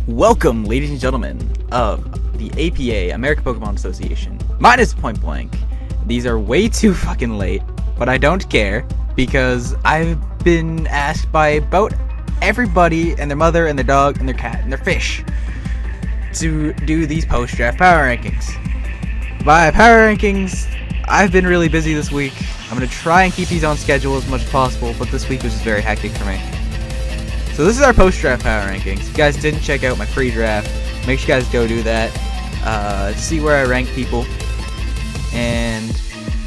Welcome, ladies and gentlemen, of the APA, American Pokemon Association. Mine is Pointblanke. These are way too fucking late, but I don't care, because I've been asked by about everybody and their mother and their dog and their cat and their fish to do these post-draft power rankings. By power rankings, I've been really busy this week. I'm going to try and keep these on schedule as much as possible, but this week was just very hectic for me. So this is our post-draft power rankings. If you guys didn't check out my pre-draft, make sure you guys go do that. See where I rank people. And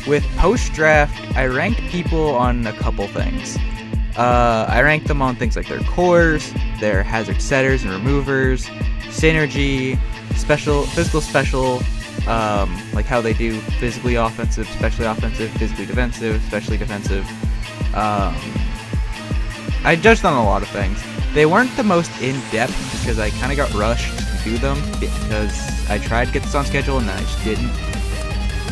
with post-draft, I rank people on a couple things. I rank them on things like their cores, their hazard setters and removers, synergy, physical special, like how they do physically offensive, specially offensive, physically defensive, specially defensive. I judged on a lot of things. They weren't the most in-depth because I kind of got rushed to do them because I tried to get this on schedule and then I just didn't.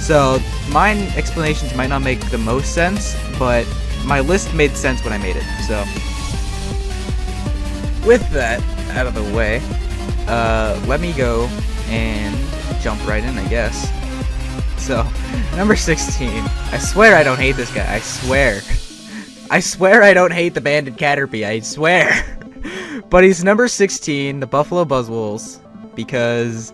So my explanations might not make the most sense, but my list made sense when I made it. So with that out of the way, let me go and jump right in, I guess. So, number 16. I swear I don't hate this guy. I swear I don't hate the banded Caterpie. I swear. But he's number 16, the Buffalo Buzzwoles, because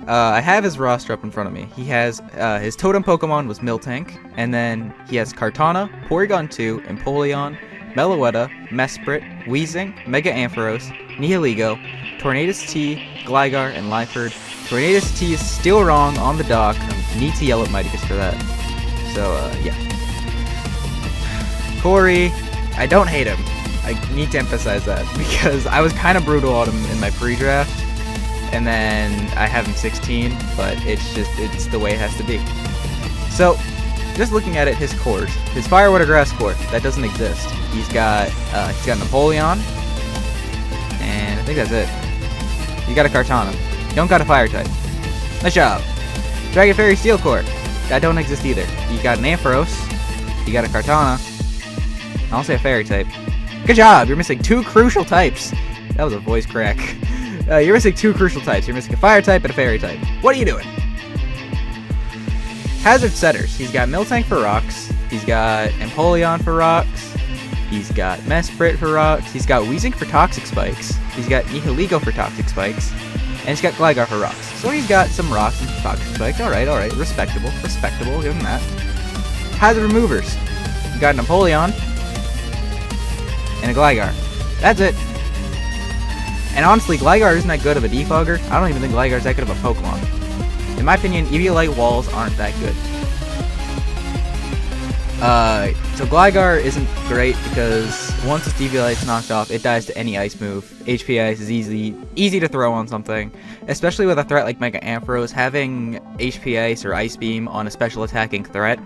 I have his roster up in front of me. He has his totem Pokemon was Miltank, and then he has Kartana, Porygon 2, Empoleon, Meloetta, Mesprit, Weezing, Mega Ampharos, Nihilego, Tornadus T, Gligar, and Liefeld. Tornadus T is still wrong on the dock. I need to yell at Mightygus for that. So, yeah. Corey, I don't hate him. I need to emphasize that, because I was kind of brutal on him in my pre-draft, and then I have him 16, but it's the way it has to be. So, just looking at it, his cores. His Fire, Water, Grass core, that doesn't exist. He's got Napoleon, and I think that's it. He's got a Kartana. You don't got a Fire type. Nice job. Dragon Fairy Steel core, that don't exist either. You got an Ampharos, you got a Kartana, I'll say a Fairy type. Good job, you're missing two crucial types. That was a voice crack. You're missing two crucial types. You're missing a Fire type and a Fairy type. What are you doing? Hazard setters. He's got Miltank for rocks. He's got Empoleon for rocks. He's got Mesprit for rocks. He's got Weezing for toxic spikes. He's got Nihilego for toxic spikes. And he's got Gligar for rocks. So he's got some rocks and toxic spikes. Alright. Respectable. Give him that. Hazard removers. You got an Empoleon and a Gligar. That's it. And honestly, Gligar isn't that good of a defogger. I don't even think Gligar is that good of a Pokemon. In my opinion, Eviolite walls aren't that good. So Gligar isn't great because once its Eviolite's knocked off, it dies to any ice move. HP Ice is easy to throw on something, especially with a threat like Mega Ampharos. Having HP Ice or Ice Beam on a special attacking threat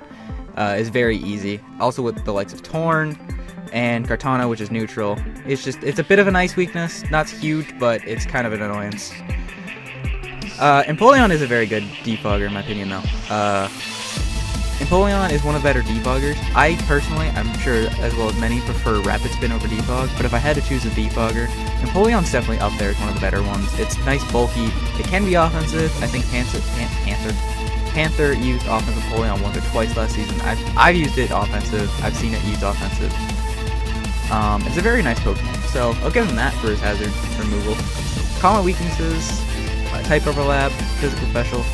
is very easy. Also with the likes of Torn and Kartana, which is neutral. It's a bit of an ice weakness. Not huge, but it's kind of an annoyance. Empoleon is a very good defogger in my opinion though. Empoleon is one of the better defoggers. I personally, I'm sure as well as many, prefer Rapid Spin over defog, but if I had to choose a defogger, Empoleon's definitely up there as one of the better ones. It's nice, bulky, it can be offensive. I think Panther used offensive Empoleon once or twice last season. I've used it offensive, I've seen it used offensive. It's a very nice Pokemon, so I'll give him that for his hazard removal. Common weaknesses, type overlap, physical special.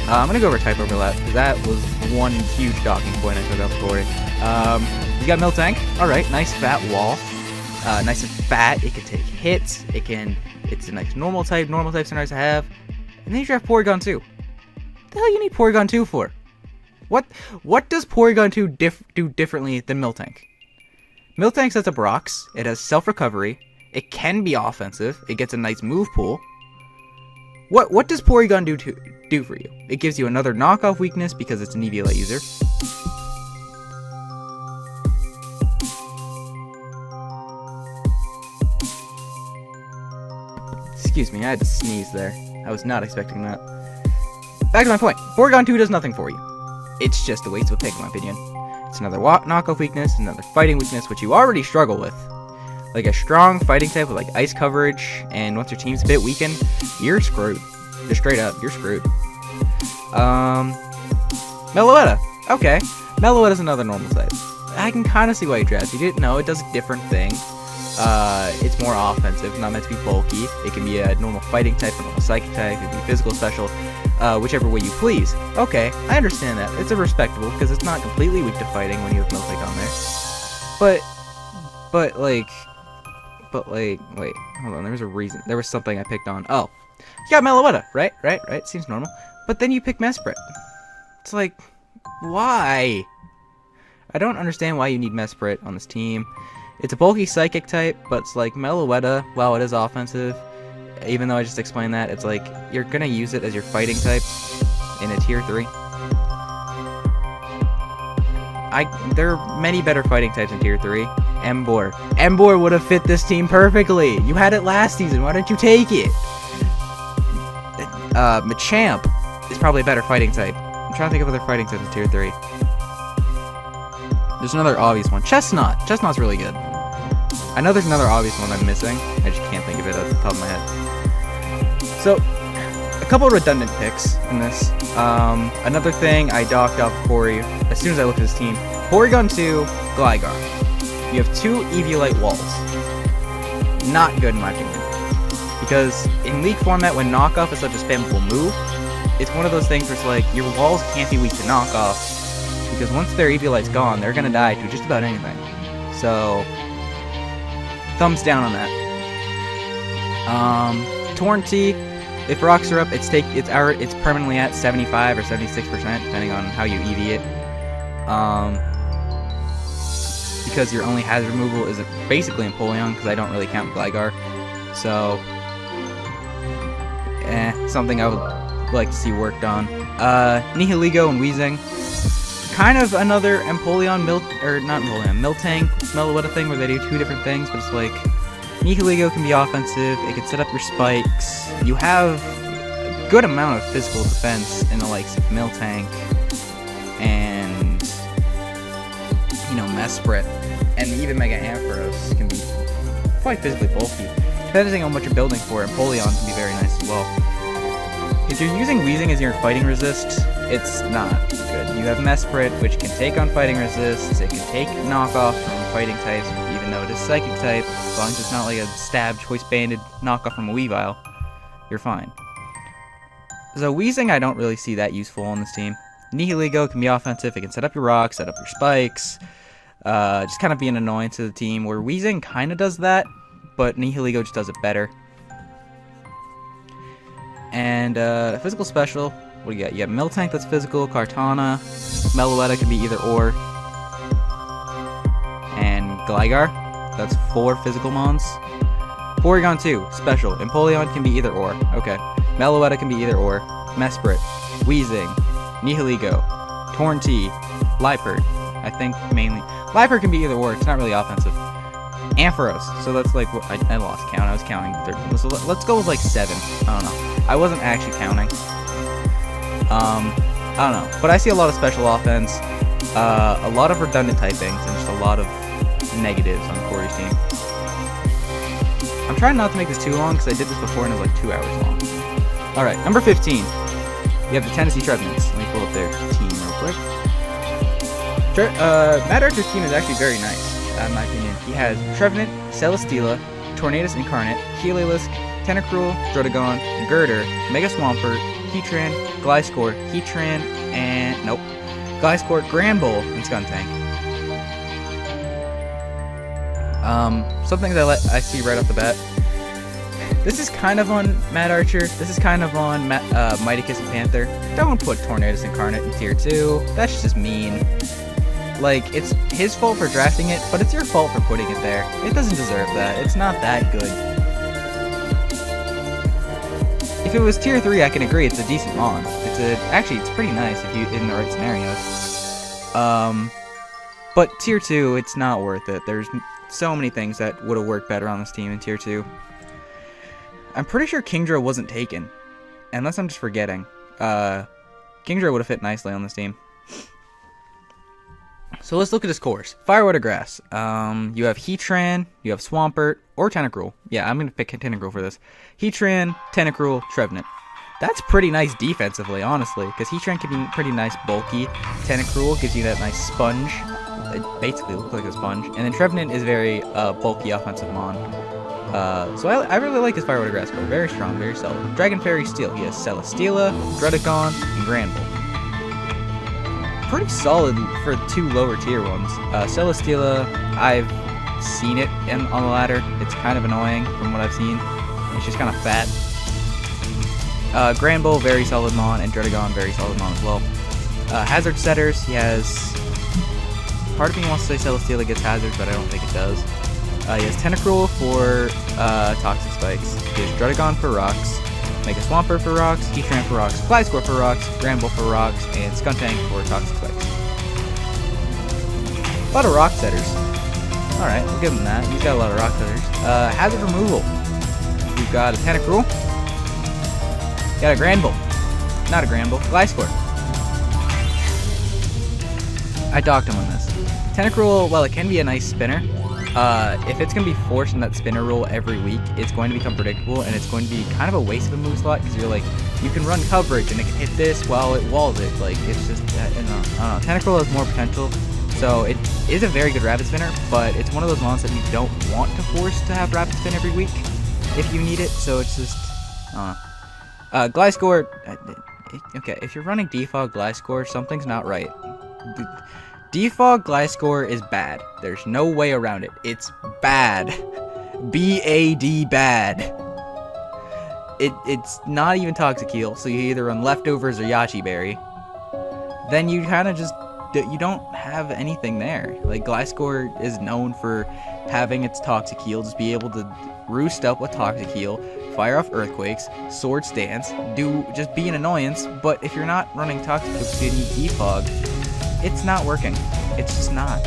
I'm gonna go over type overlap because that was one huge docking point I took out for it. You got Miltank. Alright, nice fat wall. Nice and fat. It can take hits. It's a nice normal types are nice to have. And then you draft Porygon 2. What the hell you need Porygon 2 for? What does Porygon 2 do differently than Miltank? Miltank sets up rocks. It has self-recovery. It can be offensive. It gets a nice move pool. What does Porygon do for you? It gives you another knockoff weakness because it's an Eviolite user. Excuse me, I had to sneeze there. I was not expecting that. Back to my point. Porygon 2 does nothing for you. It's just a waste of a pick, in my opinion. It's another knockoff weakness, another fighting weakness, which you already struggle with. like a strong fighting type with like ice coverage, and once your team's a bit weakened, you're screwed. Just straight up, you're screwed. Meloetta. Okay. Meloetta's another normal type. I can kind of see why you drafted it. No, it does a different thing. It's more offensive, not meant to be bulky. It can be a normal fighting type, a normal psychic type, it can be physical special, whichever way you please. Okay, I understand that. It's a respectable, because it's not completely weak to fighting when you have Miltank on there. But wait, hold on, there was a reason. There was something I picked on. Oh, you got Meloetta, right? Seems normal. But then you pick Mesprit. It's like, why? I don't understand why you need Mesprit on this team. It's a bulky psychic type, but it's like Meloetta, while it is offensive, even though I just explained that, it's like you're gonna use it as your fighting type in a tier 3. There are many better fighting types in tier 3. Emboar. Emboar would have fit this team perfectly. You had it last season, why didn't you take it? Machamp is probably a better fighting type. I'm trying to think of other fighting types in tier 3. There's another obvious one. Chestnut. Chestnut's really good. I know there's another obvious one I'm missing. I just can't think of it off the top of my head. So, a couple redundant picks in this. Another thing I docked off Corey as soon as I looked at his team. Porygon 2, Gligar. You have 2 Eviolite walls. Not good in my opinion. Because in League format, when knockoff is such a spammable move, it's one of those things where it's like, your walls can't be weak to knockoff. Because once their Eviolite's gone, they're gonna die to just about anything. So, thumbs down on that. Tornty, if rocks are up, it's permanently at 75 or 76%, depending on how you EV it. Because your only hazard removal is basically Empoleon, because I don't really count Gligar. So, something I would like to see worked on. Nihilego and Weezing. Kind of another Empoleon, Miltank, Meloetta thing where they do 2 different things, but it's like, Nihilego can be offensive, it can set up your spikes, you have a good amount of physical defense in the likes of Miltank, and, you know, Mesprit, and even Mega Ampharos can be quite physically bulky. Depending on what you're building for, Empoleon can be very nice as well. If you're using Weezing as your fighting resist, it's not good. You have Mesprit, which can take on fighting resists, it can take knockoff from fighting types, even though it is psychic type, as long as it's not like a stabbed, choice-banded knockoff from a Weavile, you're fine. So Weezing, I don't really see that useful on this team. Nihilego can be offensive, it can set up your rocks, set up your spikes, just kind of be an annoyance to the team, where Weezing kind of does that, but Nihilego just does it better. And physical special, what do you got? You got Miltank that's physical, Kartana, Meloetta can be either or, and Gligar, that's 4 physical mons. Porygon 2, special, Empoleon can be either or, okay. Meloetta can be either or, Mesprit, Weezing, Nihilego, Tornty, Liepard, I think mainly. Liepard can be either or, it's not really offensive. Ampharos, so that's like, I lost count, I was counting 13. So let's go with like 7, I don't know. I wasn't actually counting. I don't know, but I see a lot of special offense, a lot of redundant typings, and just a lot of negatives on Corey's team. I'm trying not to make this too long, because I did this before and it was like 2 hours long. Alright, number 15. You have the Tennessee Trevenants. Let me pull up their team real quick. Matt Archer's team is actually very nice, in my opinion. He has Trevenant, Celesteela, Tornadus Incarnate, Heliolisk, Tentacruel, Drotagon, Girder, Mega Swampert, Heatran, Gliscor, Heatran, and Gliscor, Granbull, and Skuntank. Some things I see right off the bat. This is kind of on Matt Archer. This is kind of on Mightykiss and Panther. Don't put Tornadus Incarnate in tier 2. That's just mean. Like, it's his fault for drafting it, but it's your fault for putting it there. It doesn't deserve that. It's not that good. If it was tier 3, I can agree it's a decent mon. Actually, it's pretty nice if you in the right scenarios. But tier 2, it's not worth it. There's so many things that would have worked better on this team in tier 2. I'm pretty sure Kingdra wasn't taken, unless I'm just forgetting. Kingdra would have fit nicely on this team. So let's look at his cores. Firewater Grass. You have Heatran, you have Swampert, or Tentacruel. Yeah, I'm going to pick Tentacruel for this. Heatran, Tentacruel, Trevenant. That's pretty nice defensively, honestly, because Heatran can be pretty nice bulky. Tentacruel gives you that nice sponge. It basically looks like a sponge. And then Trevenant is very bulky offensive mon. So I really like his Firewater Grass core. Very strong, very solid. Dragon Fairy Steel. He has Celesteela, Druddigon, and Granbull. Pretty solid for the 2 lower tier ones. Celesteela, I've seen it on the ladder. It's kind of annoying from what I've seen. It's just kind of fat. Granbull, very solid mon, and Druddigon, very solid mon as well. Hazard setters, he has... Part of me wants to say Celesteela gets hazard, but I don't think it does. He has Tentacruel for Toxic Spikes. He has Druddigon for rocks, Mega Swampert for rocks, Heatran for rocks, Gliscor for rocks, Granbull for rocks, and Skuntank for Toxic Spikes. A lot of rock setters. Alright, we'll give him that. He's got a lot of rock setters. Hazard removal. We've got a Tentacruel. Got a Granbull. Not a Granbull. Gliscor. I docked him on this. Tentacruel, well, it can be a nice spinner. If it's going to be forced in that spinner role every week, it's going to become predictable, and it's going to be kind of a waste of a move slot, because you're like, you can run coverage, and it can hit this while it walls it. Like, it's just, I don't know. Tentacruel has more potential, so it is a very good rapid spinner, but it's one of those mons that you don't want to force to have rapid spin every week if you need it, so it's just, I don't know. Gliscor, okay, if you're running Defog Gliscor, something's not right. Defog Gliscor is bad. There's no way around it. It's bad. B-A-D bad. It's not even Toxic Heal, so you either run Leftovers or Yachi Berry. Then you kind of just, you don't have anything there. Like, Gliscor is known for having its Toxic Heal, just be able to roost up with Toxic Heal, fire off Earthquakes, Swords Dance, just be an annoyance, but if you're not running Toxic Heal because you need Defog, it's not working. It's just not.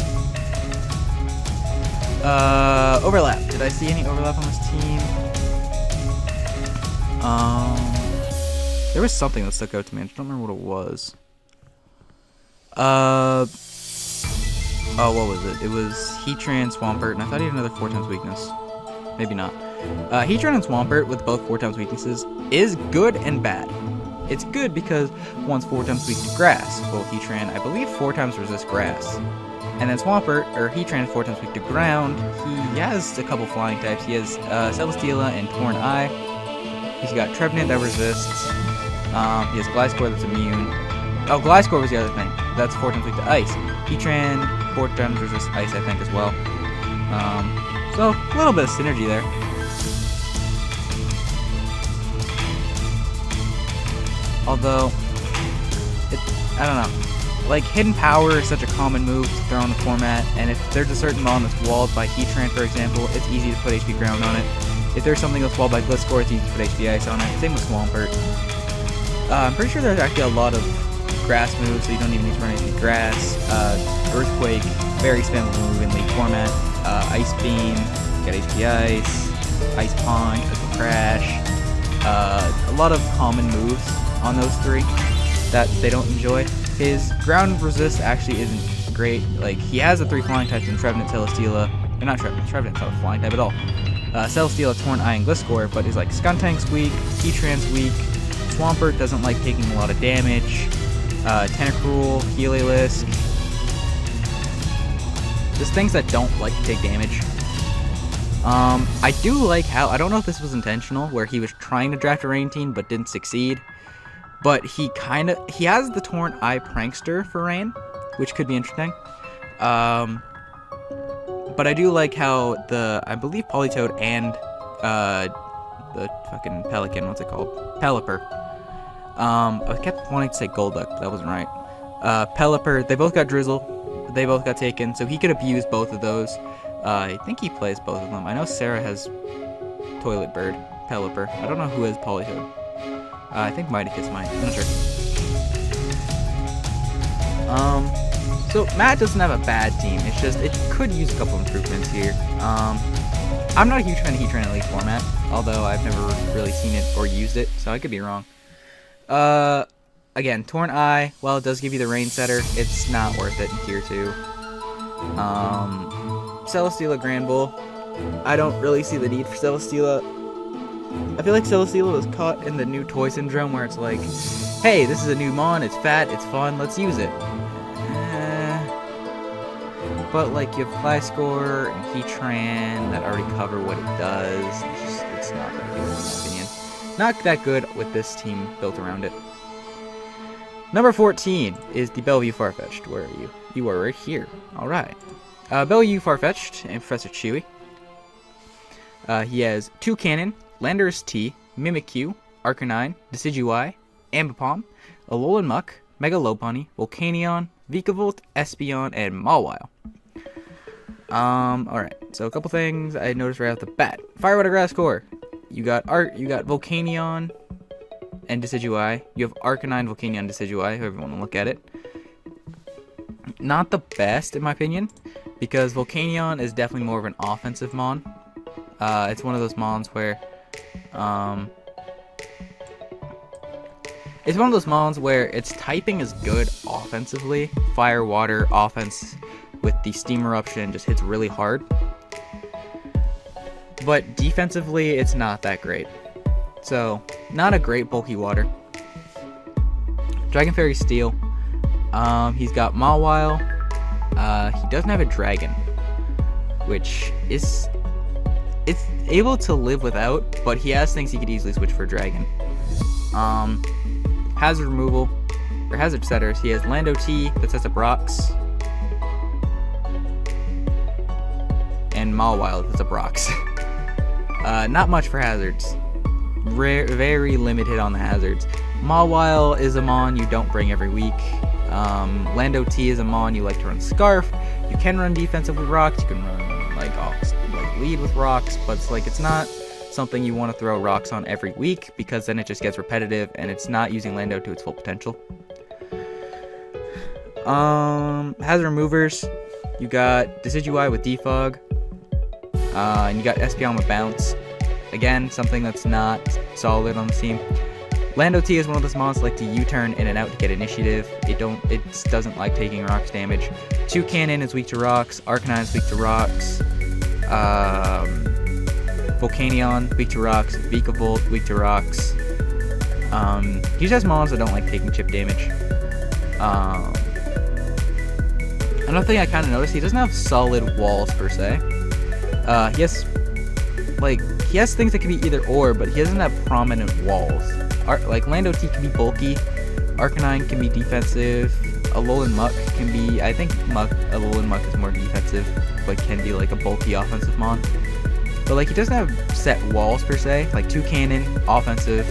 Overlap. Did I see any overlap on this team? There was something that stuck out to me. I just don't remember what it was. Oh, what was it? It was Heatran, Swampert, and I thought he had another 4x weakness. Maybe not. Heatran and Swampert with both 4x weaknesses is good and bad. It's good because one's 4x weak to grass. Well, Heatran, I believe 4x resists grass. And then Swampert, or Heatran, is 4x weak to ground. He has a couple flying types. He has Celesteela and Torn Eye. He's got Trevenant that resists. He has Gliscor that's immune. Oh, Gliscor was the other thing. That's 4x weak to ice. Heatran, 4x resists ice, I think, as well. So, a little bit of synergy there. Although, I don't know. Like, Hidden Power is such a common move to throw in the format, and if there's a certain mon that's walled by Heatran, for example, it's easy to put HP Ground on it. If there's something that's walled by Gliscor, it's easy to put HP Ice on it. Same with Swampert. I'm pretty sure there's actually a lot of grass moves, so you don't even need to run HP Grass. Earthquake, very spammable move in League format. Ice Beam, get HP Ice. Ice Pond, Crystal Crash. A lot of common moves on those 3 that they don't enjoy. His ground resist actually isn't great. Like, he has the 3 flying types in Trevenant, Celesteela, or not Trevenant, Trevenant's not a flying type at all. Celesteela, Torn Eye, and Gliscor, but he's like Skuntank's weak, Heatran's weak, Swampert doesn't like taking a lot of damage, Tentacruel, Heliolisk, just things that don't like to take damage. I do like how, I don't know if this was intentional, where he was trying to draft a rain team but didn't succeed. But he has the Torn Eye Prankster for Rain, which could be interesting. But I do like how I believe Politoed and the fucking Pelican, what's it called? Pelipper. I kept wanting to say Golduck, but that wasn't right. Pelipper, they both got Drizzle. They both got taken, so he could abuse both of those. I think he plays both of them. I know Sarah has Toilet Bird, Pelipper. I don't know who has Politoed. I think Mightykiss might. I'm not sure. So Matt doesn't have a bad team. It's just, it could use a couple improvements here. I'm not a huge fan of Heatran in Elite format, although I've never really seen it or used it, so I could be wrong. Again, Torn Eye, while it does give you the Rain Setter, it's not worth it in Tier 2. Celesteela Grand Bull. I don't really see the need for Celesteela. I feel like Celesteela was caught in the new toy syndrome where it's like, hey, this is a new mon, it's fat, it's fun, let's use it. But like you have Gliscor and Heatran that already cover what it does. It's not that good in my opinion. Not that good with this team built around it. Number 14 is the Bellevue Farfetch'd. Where are you? You are right here. Alright. Bellevue Farfetch'd and Professor Chewy. He has Toucannon, Landorus T, Mimikyu, Arcanine, Decidueye, Ambipom, Alolan Muck, Mega Lopunny, Volcanion, Vikavolt, Espeon, and Mawile. Alright, so a couple things I noticed right off the bat. Fire Water Grass Core. You got Volcanion and Decidueye. You have Arcanine, Volcanion, Decidueye, however you want to look at it. Not the best, in my opinion, because Volcanion is definitely more of an offensive mon. It's one of those mons where, its typing is good offensively. Fire, water, offense with the Steam Eruption just hits really hard. But defensively, it's not that great. So, not a great bulky water. Dragon Fairy Steel. He's got Mawile. He doesn't have a dragon, which is it's able to live without, but he has things he could easily switch for a dragon. Hazard removal, or hazard setters. He has Lando T that sets up rocks, and Mawile that sets up rocks. Not much for hazards. Very limited on the hazards. Mawile is a mon you don't bring every week. Lando T is a mon you like to run Scarf. You can run defensive with rocks. You can run like lead with rocks, but it's not something you want to throw rocks on every week because then it just gets repetitive and it's not using Lando to its full potential. Hazard removers. You got Decidueye with Defog. And you got Espeon with Bounce. Again, something that's not solid on the team. Lando T is one of those mons like to U-turn in and out to get initiative. It doesn't like taking rocks damage. Toucannon is weak to rocks. Arcanine is weak to rocks. Volcanion weak to rocks. Vikavolt weak to rocks. He just has mons that don't like taking chip damage. Another thing I kind of noticed, he doesn't have solid walls per se. He has things that can be either or, but he doesn't have prominent walls. Lando T can be bulky, Arcanine can be defensive, Alolan Muck can be, I think Alolan Muck is more defensive, but can be like a bulky offensive mon. But he doesn't have set walls per se. Toucannon, offensive,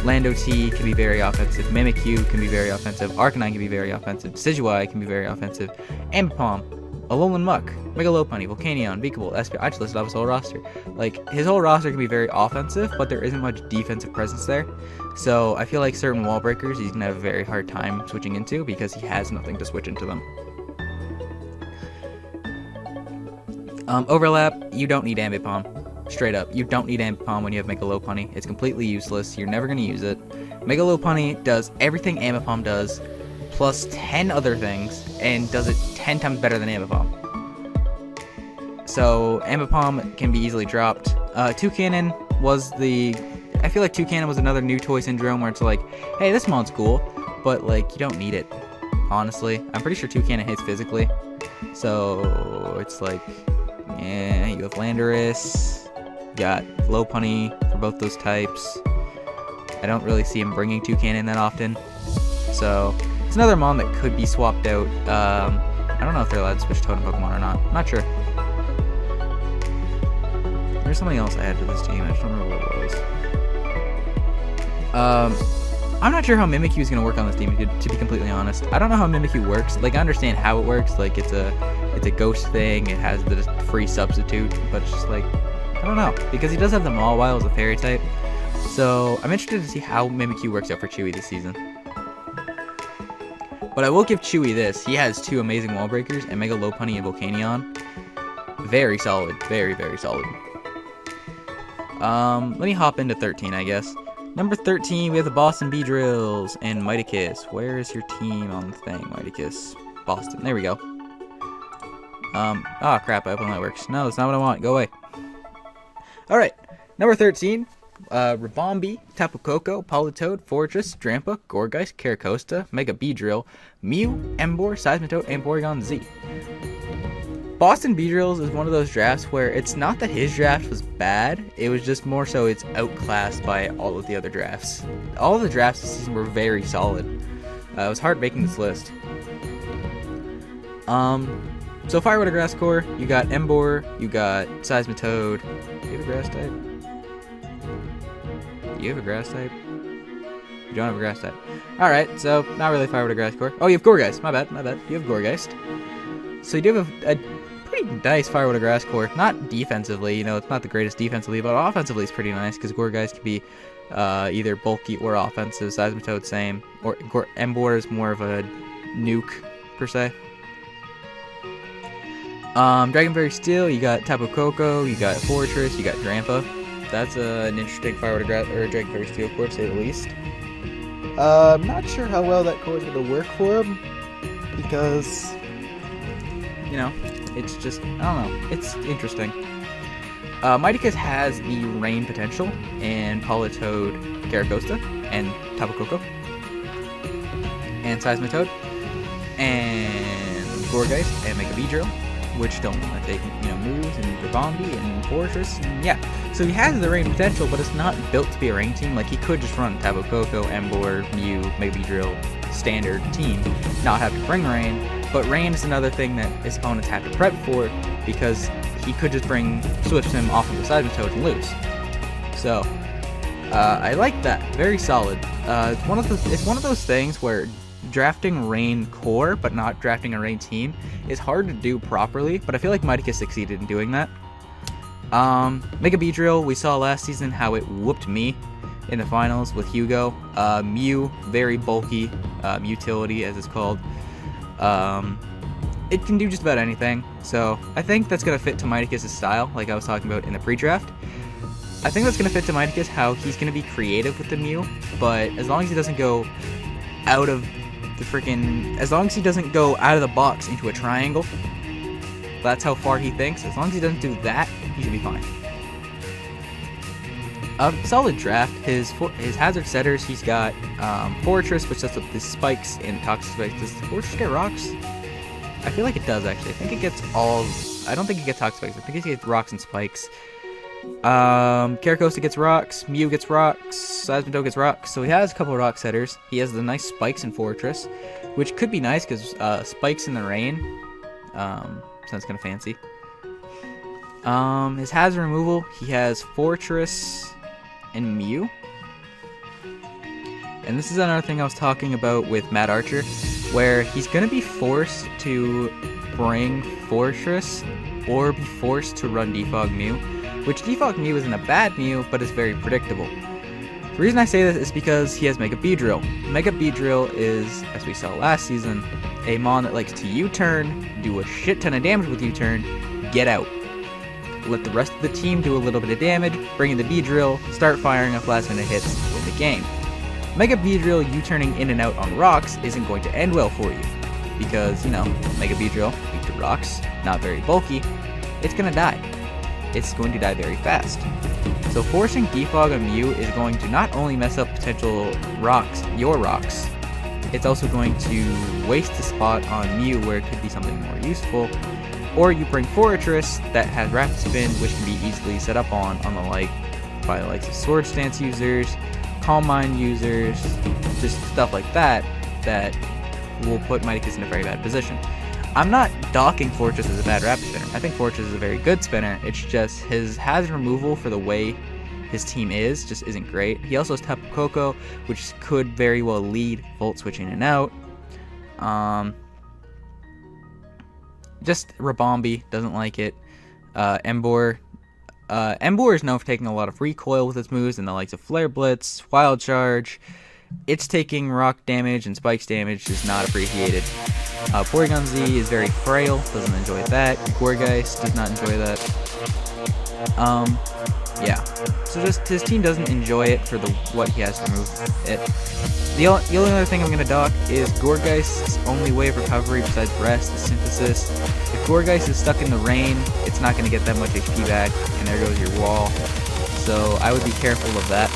Lando T can be very offensive, Mimikyu can be very offensive, Arcanine can be very offensive, Decidueye can be very offensive, Ambipom, Alolan Muck, Mega Lopunny, Volcanion, Vikavolt, Espeon. I just listed off his whole roster. His whole roster can be very offensive, but there isn't much defensive presence there. So I feel like certain wall breakers he's gonna have a very hard time switching into because he has nothing to switch into them. Overlap, you don't need Ambipom. Straight up, you don't need Ambipom when you have Mega Lopunny. It's completely useless. You're never gonna use it. Mega Lopunny does everything Ambipom does, plus 10 other things, and does it 10 times better than Ambipom. So Ambipom can be easily dropped. Toucannon was I feel like Toucannon was another new toy syndrome where it's like, hey, this mon's cool, but you don't need it, honestly. I'm pretty sure Toucannon hits physically. So it's yeah, you have Landorus, you got Lopunny for both those types. I don't really see him bringing Toucannon that often. So it's another mon that could be swapped out. I don't know if they're allowed to switch totem Pokemon or not. I'm not sure. There's something else I had to this team. I just don't remember what it was. I'm not sure how Mimikyu is going to work on this team, to be completely honest. I don't know how Mimikyu works. I understand how it works. It's a ghost thing. It has the free substitute, but it's just I don't know, because he does have the Mawile as a fairy type. So I'm interested to see how Mimikyu works out for Chewy this season. But I will give Chewy this. He has 2 amazing wall breakers, and Mega Lopunny and Volcanion. Very solid. Very, very solid. Let me hop into 13, I guess. Number 13, we have the Boston Beedrills and Mightykiss. Where is your team on the thing, Mightykiss? Boston. There we go. Oh crap, I opened my works. No, that's not what I want. Go away. Alright, number 13. Rabombi, Tapu Koko, Politoed, Fortress, Drampa, Gourgeist, Caracosta, Mega Beedrill, Mew, Emboar, Seismitoad, and Porygon Z. Boston Beedrills is one of those drafts where it's not that his draft was bad, it was just more so it's outclassed by all of the other drafts. All of the drafts this season were very solid. It was hard making this list. So Fire Water Grass Core, you got Emboar, you got Seismitoad. Do you have a grass type? Do you have a grass type? You don't have a grass type. Alright, so not really Fire Water Grass Core. Oh, you have Gourgeist. My bad. You have Gourgeist. So you do have a pretty nice Fire Water Grass Core. Not defensively, it's not the greatest defensively, but offensively it's pretty nice because Gourgeist can be either bulky or offensive. Seismitoad same. Or Emboar is more of a nuke, per se. Dragon Fairy Steel, you got Tapu Koko, you got Fortress, you got Drampa. That's an interesting Fire Water Grass or Dragon Fairy Steel core, to say the least. I'm not sure how well that core is going to work for him because, it's just, I don't know, it's interesting. Mightykiss has the rain potential in Politoed, Caracosta, and Tapu Koko, and Seismitoad, and Gourgeist, and Mega Beedrill, which don't want to take, moves, and Rabombi, and Fortress, and yeah. So he has the rain potential, but it's not built to be a rain team. Like, he could just run Tapu Koko, Emboar, Mew, Mega Beedrill, standard team, not have to bring rain, but rain is another thing that his opponents have to prep for, because he could just bring Swift Sim off of the Seismitoad and lose. So, I like that. Very solid. It's one of those things where drafting rain core, but not drafting a rain team, is hard to do properly, but I feel like Mightykiss succeeded in doing that. Mega Beedrill, we saw last season how it whooped me in the finals with Hugo. Mew, very bulky, utility as it's called. It can do just about anything, so I think that's going to fit to Mightykiss' style, like I was talking about in the pre-draft. I think that's going to fit to Mightykiss, how he's going to be creative with the Mew, but as long as he doesn't go out of as long as he doesn't go out of the box into a triangle, that's how far he thinks. As long as he doesn't do that, he should be fine. Solid draft. His hazard setters, he's got Fortress, which sets up the spikes and toxic spikes. Does Fortress get rocks? I feel like it does, actually. I think it gets all... I don't think it gets toxic spikes. I think it gets rocks and spikes. Caracosta gets rocks, Mew gets rocks, Seismitoad gets rocks, so he has a couple of rock setters. He has the nice spikes in Fortress, which could be nice because spikes in the rain sounds kind of fancy. His hazard removal, he has Fortress and Mew. And this is another thing I was talking about with Matt Archer, where he's going to be forced to bring Fortress or be forced to run Defog Mew, which Defog Mew isn't a bad Mew, but is very predictable. The reason I say this is because he has Mega Beedrill. Mega Beedrill is, as we saw last season, a mon that likes to U-turn, do a shit ton of damage with U-turn, get out. Let the rest of the team do a little bit of damage, bring in the Beedrill, start firing off last minute hits, win the game. Mega Beedrill U-turning in and out on rocks isn't going to end well for you, because, Mega Beedrill, weak to rocks, not very bulky, it's gonna die. It's going to die very fast. So forcing Defog on Mew is going to not only mess up potential rocks, your rocks, it's also going to waste a spot on Mew where it could be something more useful. Or you bring Fortress that has Rapid Spin, which can be easily set up on by the likes of Sword Stance users, Calm Mind users, just stuff like that will put Mightykiss in a very bad position. I'm not docking Fortress as a bad rapid spinner. I think Fortress is a very good spinner. It's just his hazard removal for the way his team just isn't great. He also has Tapu Koko, which could very well lead Volt Switch in and out. Just Rabombi doesn't like it. Emboar is known for taking a lot of recoil with its moves and the likes of Flare Blitz, Wild Charge. It's taking rock damage and spikes damage is not appreciated. Porygon Z is very frail, doesn't enjoy that. Gourgeist does not enjoy that. Yeah. So just his team doesn't enjoy it for what he has to remove it. The only other thing I'm going to dock is Gourgeist's only way of recovery besides rest is Synthesis. If Gourgeist is stuck in the rain, it's not going to get that much HP back, and there goes your wall. So I would be careful of that.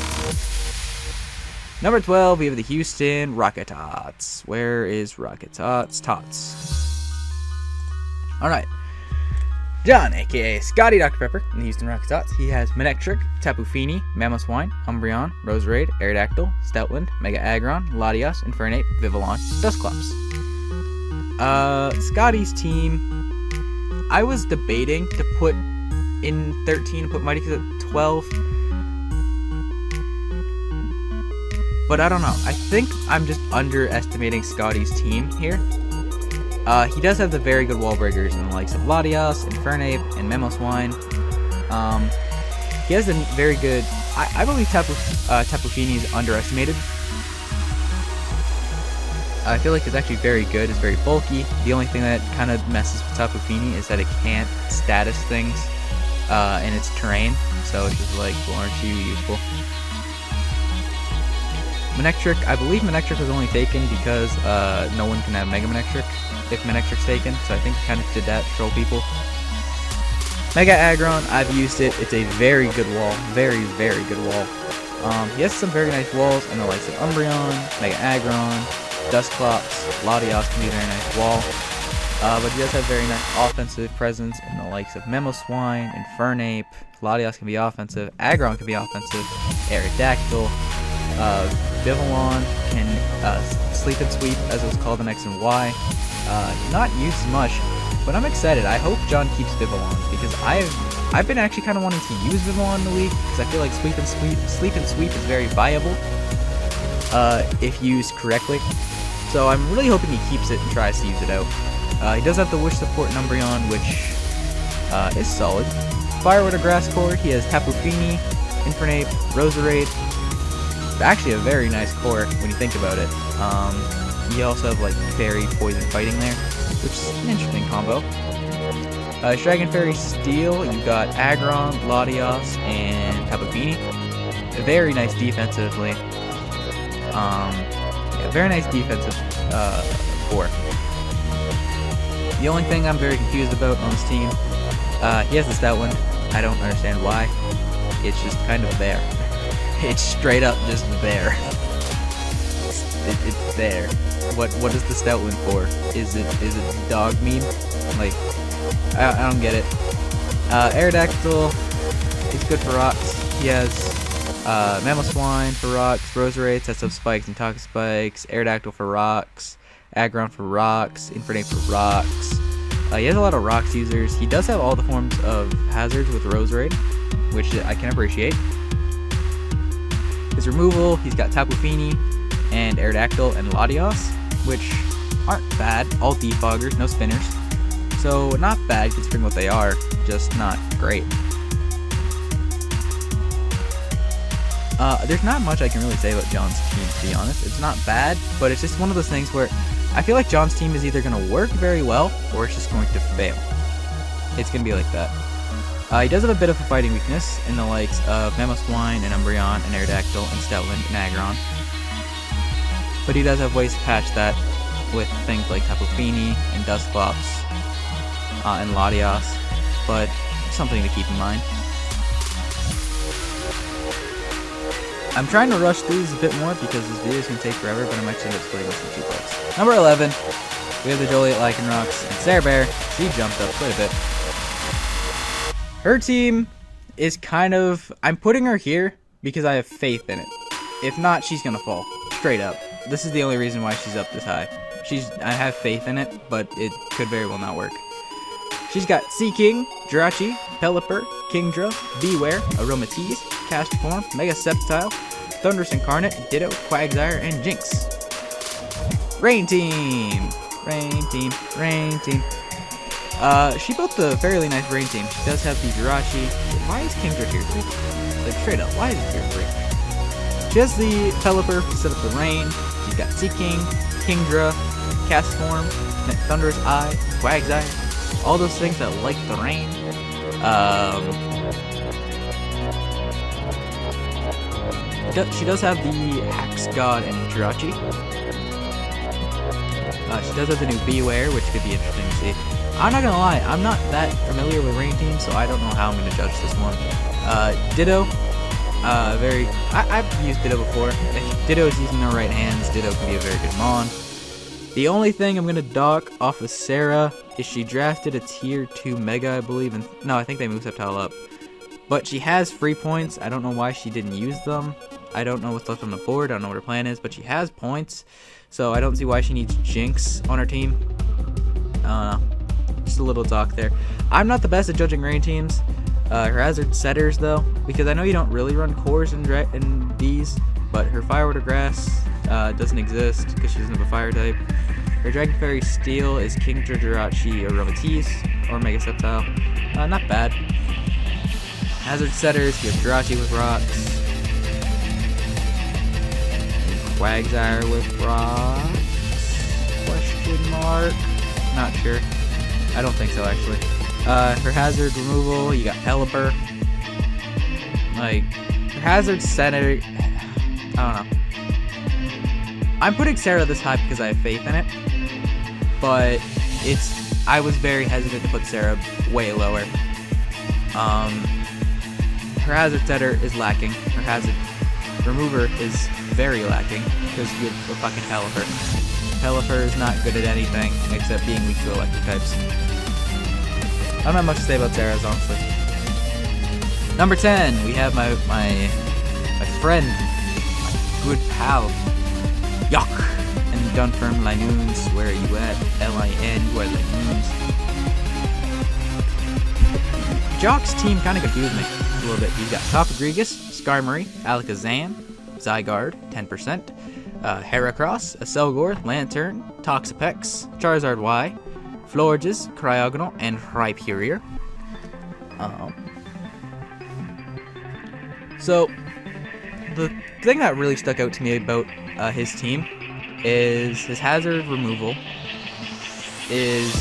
Number 12, we have the Houston Rocket Tots. Where is Rocket Tots? Alright. John, aka Scotty Dr. Pepper, in the Houston Rocket Tots. He has Manectric, Tapu Fini, Mamoswine, Umbreon, Roserade, Aerodactyl, Stoutland, Mega Aggron, Latias, Infernape, Vivillon, Dusclops. Scotty's team, I was debating to put in 13 and put Mighty at 12. But I don't know. I think I'm just underestimating Scotty's team here. He does have the very good wall breakers in the likes of Latias, Infernape, and Mamoswine. He has a very good... I believe Tapu Fini is underestimated. I feel like it's actually very good. It's very bulky. The only thing that kind of messes with Tapu Fini is that it can't status things in its terrain. So it's just like, well, aren't you useful? Manectric, I believe Manectric was only taken because no one can have Mega Manectric if Manectric's taken, so I think he kind of did that to troll people. Mega Aggron, I've used it. It's a very good wall. Very, very good wall. He has some very nice walls in the likes of Umbreon, Mega Aggron, Dusclops, Latias can be a very nice wall. But he does have very nice offensive presence in the likes of Mamoswine, Infernape, Latias can be offensive, Aggron can be offensive, Aerodactyl, Vivillon can sleep and sweep, as it was called in X and Y. Not used much, but I'm excited. I hope John keeps Vivillon because I've been actually kind of wanting to use Vivillon in the league because I feel like sleep and sweep is very viable if used correctly. So I'm really hoping he keeps it and tries to use it out. He does have the Wish support in Umbreon, which is solid. Fire with a Grass Core, he has Tapu Fini, Infernape, Roserade. Actually a very nice core when you think about it. You also have like Fairy Poison Fighting there, which is an interesting combo. Dragon Fairy Steel, you've got Aggron, Latias, and Tapu Fini. Very nice defensively. Yeah, very nice defensive core. The only thing I'm very confused about on this team, he has the Stoutland. I don't understand why. It's just kind of there. It's straight up just there. It's there. What is the Stoutland for? Is it dog meme? Like, I don't get it. Aerodactyl is good for rocks. He has Mamoswine for rocks, Roserade sets up spikes and Toxic Spikes, Aerodactyl for rocks, Aggron for rocks, Infernape for rocks. He has a lot of rocks users. He does have all the forms of hazards with Roserade, which I can appreciate. His removal, he's got Tapu Fini and Aerodactyl and Latias, which aren't bad. All defoggers, no spinners. So not bad considering what they are, just not great. There's not much I can really say about John's team, to be honest. It's not bad, but it's just one of those things where I feel like John's team is either going to work very well or it's just going to fail. It's going to be like that. He does have a bit of a fighting weakness in the likes of Mamoswine and Umbreon and Aerodactyl and Stoutland and Aggron. But he does have ways to patch that with things like Tapu Fini and Dusclops and Latias, but something to keep in mind. I'm trying to rush these a bit more because this video is going to take forever, but I might end up splitting this in 2 parts. Number 11, we have the Joliet Lycanrocs and Sarah Bear. She jumped up quite a bit. Her team is kind of... I'm putting her here because I have faith in it. If not, she's going to fall. Straight up. This is the only reason why she's up this high. I have faith in it, but it could very well not work. She's got Seaking, Jirachi, Pelipper, Kingdra, Beware, Aromatisse, Cast Form, Mega Sceptile, Thundurus Incarnate, Ditto, Quagsire, and Jinx. Rain Team! Rain Team, Rain Team. She built a fairly nice Rain Team. She does have the Jirachi. Why is Kingdra tier 3? Like, straight up, why is it tier 3? She has the Pelipper to set up the rain. She's got Seaking, Kingdra, Cast Form, Thunderous Eye, Quagsire. All those things that like the rain. She does have the Axe God and Jirachi. She does have the new Beware, which could be interesting to see. I'm not gonna lie, I'm not that familiar with rain teams, so I don't know how I'm gonna judge this one. Ditto. I've used Ditto before. If Ditto is using the right hands, Ditto can be a very good mon. The only thing I'm gonna dock off of Sarah is she drafted a tier 2 Mega, I believe, and no, I think they moved Septile up. But she has free points. I don't know why she didn't use them. I don't know what's left on the board. I don't know what her plan is, but she has points, so I don't see why she needs Jinx on her team. Just a little talk there. I'm not the best at judging rain teams. Her hazard setters though, because I know you don't really run cores in these, but her Fire Water Grass doesn't exist because she doesn't have a fire type. Her Dragon Fairy Steel is King Jirachi or Romatis or Mega Septile. Not bad. Hazard setters, you have Jirachi with rocks. Quagsire with rocks? Question mark? Not sure. I don't think so, actually. Her hazard removal, you got Pelipper. Like, her hazard center, I don't know. I'm putting Sarah this high because I have faith in it, but I was very hesitant to put Sarah way lower. Her hazard setter is lacking. Her hazard remover is very lacking because you have a fucking Pelipper. Pelipper is not good at anything except being weak to electric types. I don't have much to say about Sarah's, honestly. Number 10, we have my friend, my good pal, Yuck, and Dunfirm Linoons. Where are you at? L-I-N, who are Linoons? Jock's team kind of confused me a little bit. He's got Topagregus, Skarmory, Alakazam, Zygarde, 10%, Heracross, Aselgor, Lantern, Toxapex, Charizard Y, Florges, Cryogonal, and Rhyperior. So, the thing that really stuck out to me about his team is his hazard removal is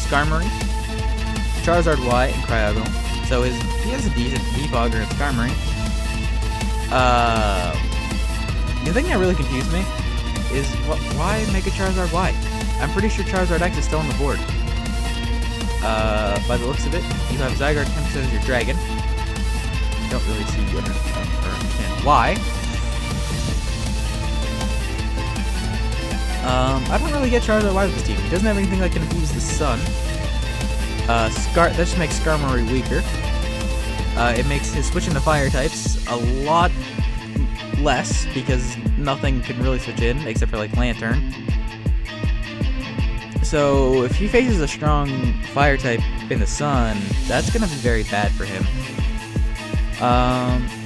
Skarmory, Charizard Y, and Cryogonal. So he has a decent Defogger and Skarmory. The thing that really confused me is why make a Charizard Y? I'm pretty sure Charizard X is still on the board. By the looks of it, you have Zygarde 10% as your dragon. Don't really see or understand why. I don't really get Charizard Y with this team. He doesn't have anything that can infuse the sun. That just makes Skarmory weaker. It makes his switch into fire types a lot less because nothing can really switch in except for like Lantern. So if he faces a strong fire type in the sun, that's gonna be very bad for him.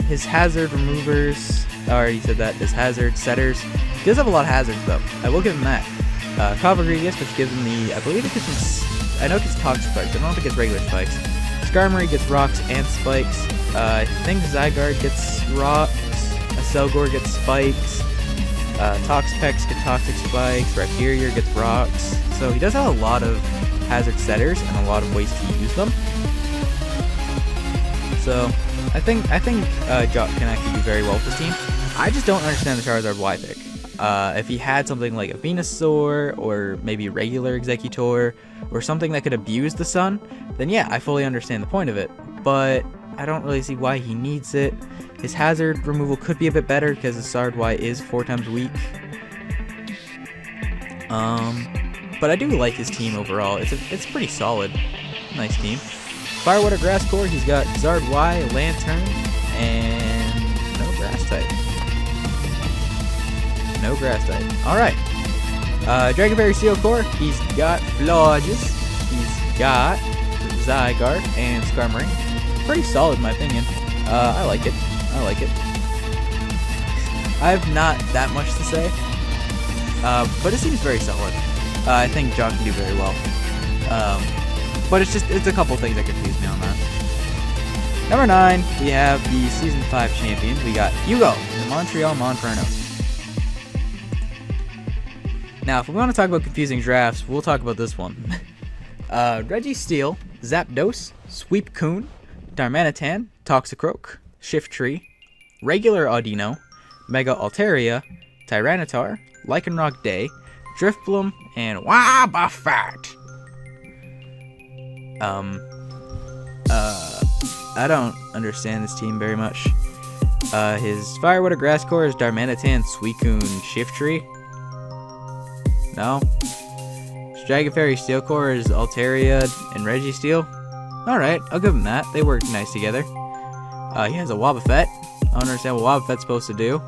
His hazard removers, I already said that. His hazard setters, he does have a lot of hazards though. I will give him that. Cavagrigus, which gives him the, I believe it gives him, I know it gets Toxic Spikes, I don't know if it gets regular spikes. Skarmory gets rocks and spikes. I think Zygarde gets rocks. Aselgor gets spikes. Toxapex gets toxic spikes. Rhyperior gets rocks. So he does have a lot of hazard setters and a lot of ways to use them. So I think Jock can actually do very well with this team. I just don't understand the Charizard Y pick. If he had something like a Venusaur or maybe regular Executor or something that could abuse the sun, then yeah, I fully understand the point of it. But I don't really see why he needs it. His hazard removal could be a bit better because his Charizard Y is 4 times weak. But I do like his team overall. It's pretty solid. Nice team. Fire Water Grass Core, he's got Charizard Y, Lantern, and no grass type. No grass type. Alright. Dragon Fairy Steel Core, he's got Florges, he's got Zygarde, and Skarmory. Pretty solid in my opinion. I like it. I like it. I have not that much to say. But it seems very solid. I think Jock can do very well. But it's a couple things that confuse me on that. Number 9, we have the Season 5 champion. We got Hugo, the Montreal Monferno. Now, if we want to talk about confusing drafts, we'll talk about this one. Registeel, Zapdos, Sweepcoon, Darmanitan, Toxicroak, Shiftry, regular Audino, Mega Altaria, Tyranitar, Lycanroc Day, Drifbloom, and Wobbuffet. I don't understand this team very much. His Fire Water Grass Core is Darmanitan, Suicune, Shiftry. No. His Dragon Fairy Steel Core is Altaria and Registeel. Alright, I'll give him that. They work nice together. He has a Wobbuffet. I don't understand what Wobbuffet's supposed to do.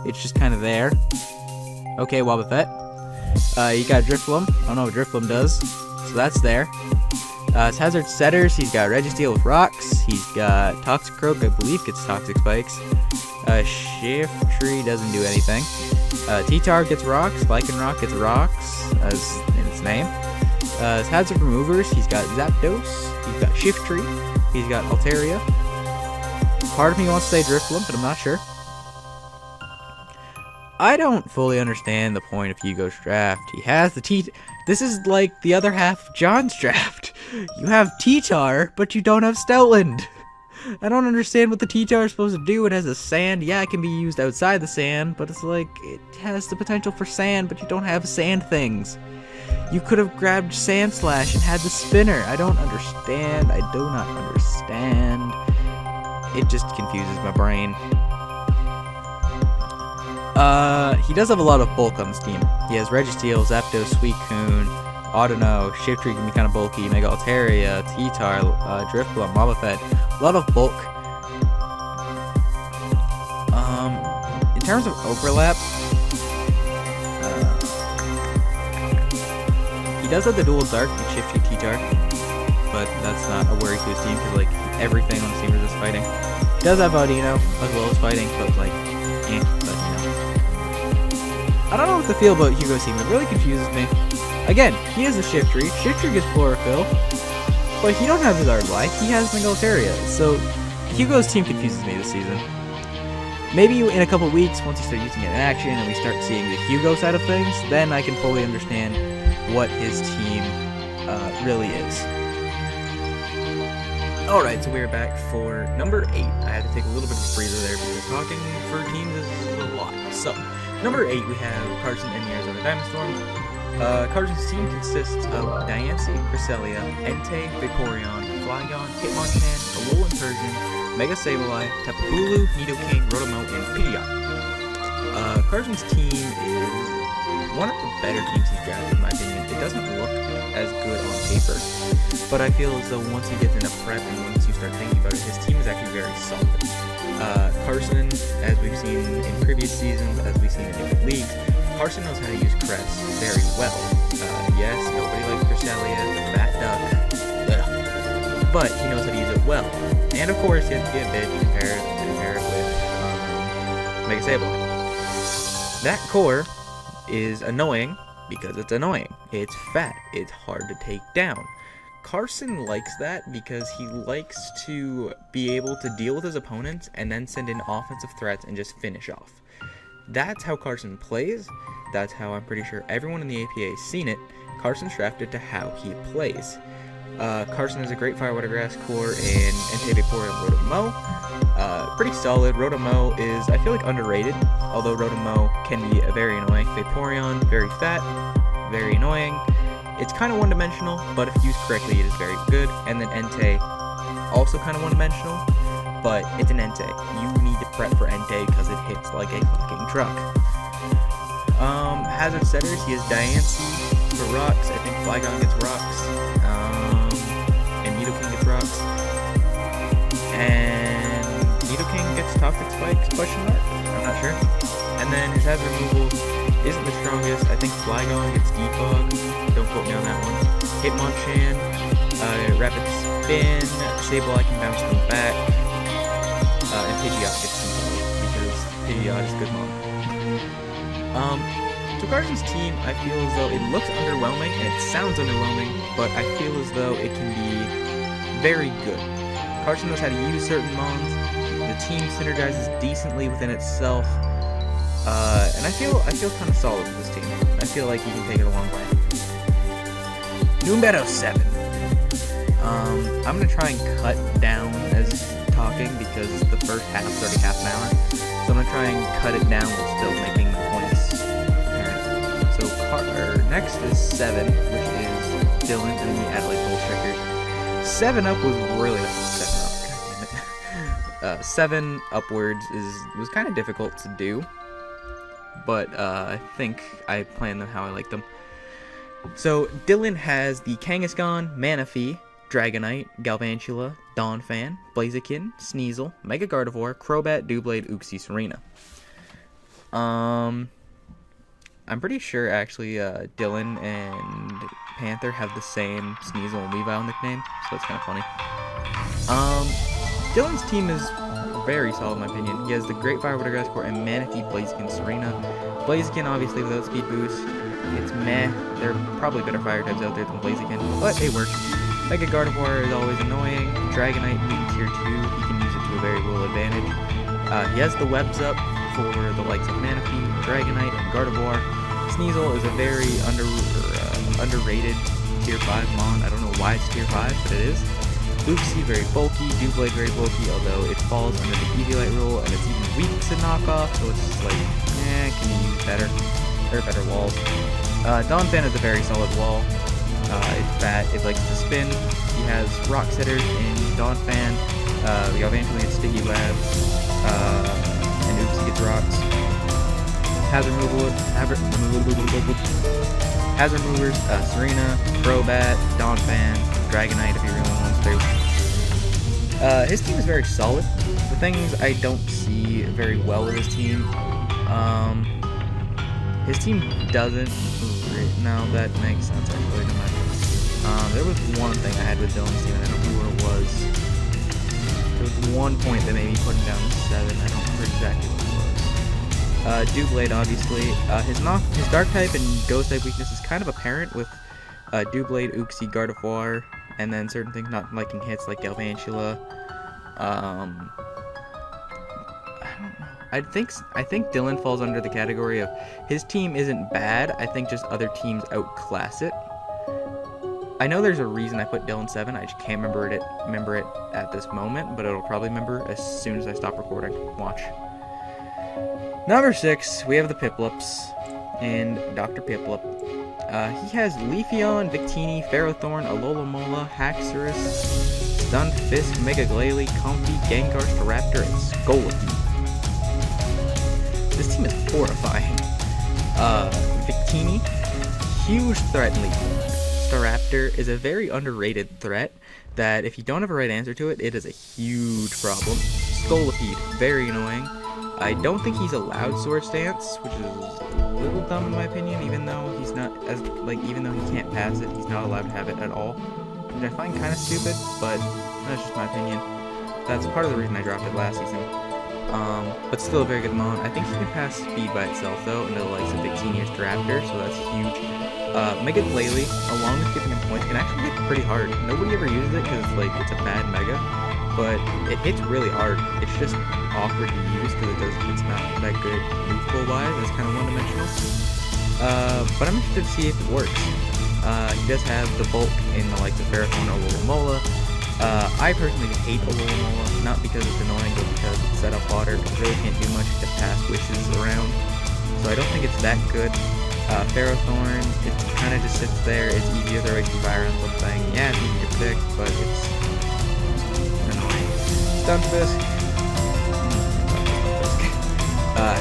It's just kind of there. Okay, Wobbuffet. You got Drifbloom. I don't know what Drifbloom does. So that's there. His Hazard Setters, he's got Registeel with Rocks. He's got Toxicroak, I believe gets Toxic Spikes. Shiftry doesn't do anything. T-Tar gets Rocks. Lycanroc gets Rocks, as in its name. His Hazard Removers, he's got Zapdos. He's got Shiftry. He's got Altaria. Part of me wants to say Drifbloom, but I'm not sure. I don't fully understand the point of Hugo's draft. He has the This is like the other half of John's draft. You have T-Tar, but you don't have Stoutland. I don't understand what the T-Tar is supposed to do. It has a sand. Yeah, it can be used outside the sand, but it's like, it has the potential for sand, but you don't have sand things. You could have grabbed Sand Slash and had the spinner. I don't understand. I do not understand. It just confuses my brain. He does have a lot of bulk on this team. He has Registeel, Zapdos, Suicune, Audino, Shiftry can be kind of bulky, Mega Altaria, T-Tar, Drifbloom, Wobbuffet. A lot of bulk. In terms of overlap, he does have the dual Dark and Shiftry T-Tar, but that's not a worry to his team because like everything on the team is just fighting. He does have Audino as well as fighting, but like, but you know. I don't know what to feel about Hugo's team. It really confuses me. Again, he has a Shiftry. Shiftry gets Chlorophyll, but he don't have his Arbalife. He has Mega Altaria. So Hugo's team confuses me this season. Maybe in a couple weeks, once you start using it in action and we start seeing the Hugo side of things, then I can fully understand what his team really is. Alright, so we're back for number 8. I had to take a little bit of a breather there because talking for teams is a lot. So, number 8, we have Carson and the Arizona Diamond Storm. Carson's team consists of Diancie, Cresselia, Entei, Vaporeon, Flygon, Hitmonchan, Alolan Persian, Mega Sableye, Tapu Bulu, Nidoking, Rotomo, and Pidgeot. Carson's team is one of the better teams he's drafted, in my opinion. It doesn't look as good on paper, but I feel as though once he gets into prep and once you start thinking about it, his team is actually very solid. Carson, as we've seen in previous seasons, as we've seen in different leagues, Carson knows how to use Crest very well. Yes, nobody likes Cresselia, the fat duck, but he knows how to use it well. And of course, he has to get a bit, you compare it with Mega Sableye. That core is annoying because it's annoying. It's fat. It's hard to take down. Carson likes that because he likes to be able to deal with his opponents and then send in offensive threats and just finish off. That's how Carson plays. That's how I'm pretty sure everyone in the APA has seen it. Carson's drafted to how he plays. Carson has a great Fire Water Grass core and Entei, Vaporeon, Rotomo. Pretty solid. Rotomo is, I feel like, underrated, although Rotomo can be very annoying. Vaporeon, very fat, very annoying. It's kind of one-dimensional, but if used correctly, it is very good. And then Entei, also kind of one-dimensional, but it's an Entei. You need to prep for Entei because it hits like a fucking truck. Hazard Setters, he has Diancie for Rocks. I think Flygon gets Rocks. And Nidoking gets Rocks. And Nidoking gets Toxic Spikes, question mark? I'm not sure. And then his Hazard Removal isn't the strongest. I think Flygon gets Defog. Don't quote me on that one. Hitmonchan, Rapid Spin, Sableye can bounce them back, and Pidgeot gets Defog because Pidgeot is good mom. So Carson's team, I feel as though it looks underwhelming and it sounds underwhelming, but I feel as though it can be very good. Carson knows how to use certain mons. The team synergizes decently within itself. And I feel kind of solid with this team. I feel like he can take it a long way. Numero 7. I'm gonna try and cut down as talking because the first half's already half an hour. So I'm going to try and cut it down while still making the points apparent. So next is 7, which is Dylan, and then we add like little triggers. 7 up was really 7 up. God damn it. 7 upwards was kind of difficult to do, but I think I planned them how I like them. So Dylan has the Kangaskhan, Manaphy, Dragonite, Galvantula, Donphan, Blaziken, Sneasel, Mega Gardevoir, Crobat, Doublade, Uxie, Serena. I'm pretty sure actually Dylan and Panther have the same Sneasel and Weavile nickname, so that's kind of funny. Dylan's team is very solid in my opinion. He has the Great Fire, Water Grass Core, and Manaphy, Blaziken, Serena. Blaziken obviously without speed boost, it's meh. There are probably better fire types out there than Blaziken, but it works. Mega Gardevoir is always annoying. Dragonite being tier 2, he can use it to a very little advantage. He has the webs up for the likes of Manaphy, Dragonite, and Gardevoir. Sneasel is a very underrated tier 5 mon. I don't know why it's tier 5, but it is. Uxie, very bulky. Doublade, very bulky, although it falls under the Eviolite rule, and it's even weak to knockoff, so it's just like, can you use better? There are better walls. Donphan is a very solid wall. It's fat, it likes to spin. He has Rock Setters in Donphan. The Galvantula gets Sticky Web, and Uxie gets Rocks. Hazard Movers, Serena, Crobat, Donphan, Dragonite if he really wants to. His team is very solid. The things I don't see very well with his team, his team doesn't. No, that makes sense actually. There was one thing I had with Dylan's team, and I don't know what it was. There was one point that made me put him down to 7. I don't remember exactly what it was. Doublade, obviously. His Dark type and Ghost type weakness is kind of apparent with Doublade, Uxie, Gardevoir, and then certain things not liking hits like Galvantula. I don't know. I think Dylan falls under the category of his team isn't bad. I think just other teams outclass it. I know there's a reason I put Dylan 7. I just can't remember it at this moment, but it'll probably remember as soon as I stop recording. Watch. Number 6, we have the Piplups and Dr. Piplup. He has Leafeon, Victini, Ferrothorn, Alola-Mola, Haxorus, Stunfisk, Mega Glalie, Comfey, Gengar, Staraptor, and Scolipede. This team is horrifying. Victini, huge threat in Leaf. Staraptor is a very underrated threat that if you don't have a right answer to it, it is a huge problem. Scolipede, very annoying. I don't think he's allowed Sword Stance, which is a little dumb in my opinion, even though he's not even though he can't pass it, he's not allowed to have it at all. Which I find kind of stupid, but that's just my opinion. That's part of the reason I dropped it last season. But still a very good mon. I think he can pass speed by itself though, into the likes of Victini or Staraptor, so that's huge. Mega Glalie, along with giving him points, can actually hit pretty hard. Nobody ever uses it because it's a bad Mega, but it hits really hard. It's just awkward to use because it's not that good move pool wise. It's kind of one-dimensional. But I'm interested to see if it works. He does have the bulk in the likes of Ferrothorn or Alola-Mola. I personally hate Alola-Mola, not because it's annoying, but because it's set up water. It really can't do much to pass wishes around, so I don't think it's that good. Ferrothorn, it kind of just sits there. It's easier to race fire on something. Yeah, it's easy to predict, but it's annoying. Stunfisk.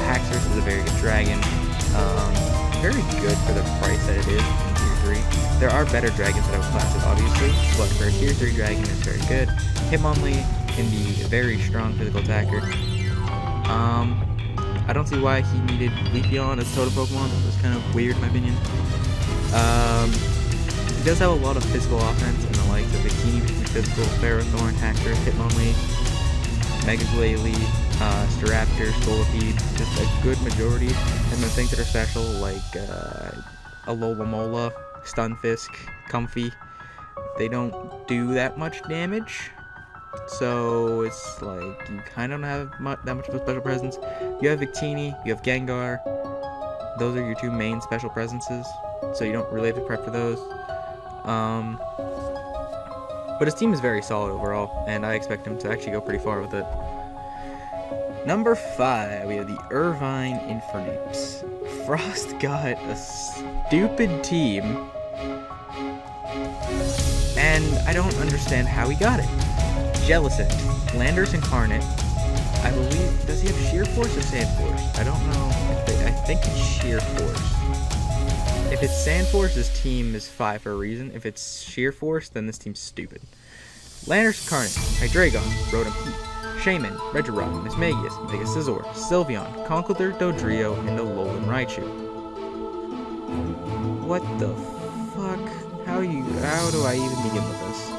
Haxorus is a very good dragon. Very good for the price that it is in tier 3. There are better dragons that outclass it, obviously, but for a tier 3 dragon, it's very good. Hitmonlee can be a very strong physical attacker. I don't see why he needed Leafeon as totem Pokemon. It was kind of weird in my opinion. He does have a lot of physical offense and the likes of Victini, which is physical, Ferrothorn, Haxorus, Hitmonlee, Mega Glalie, Staraptor, Scolipede, just a good majority. And then things that are special like Alola-Mola, Stunfisk, Comfey, they don't do that much damage. So it's like you kind of don't have that much of a special presence. You have Victini, you have Gengar. Those are your two main special presences, so you don't really have to prep for those. But his team is very solid overall, and I expect him to actually go pretty far with it. Number 5, we have the Irvine Infernapes. Frost got a stupid team, and I don't understand how he got it. Jellicent, Landers Incarnate, I believe, does he have Sheer Force or Sand Force? I don't know, I think it's Sheer Force. If it's Sand Force, this team is 5 for a reason. If it's Sheer Force, then this team's stupid. Landers Incarnate, Hydreigon, Rotom Heat, Shaman, Regirock, Mismagius, Mega Scizor, Sylveon, Conkeldurr, Dodrio, and Alolan Raichu. What the fuck? How do I even begin with this?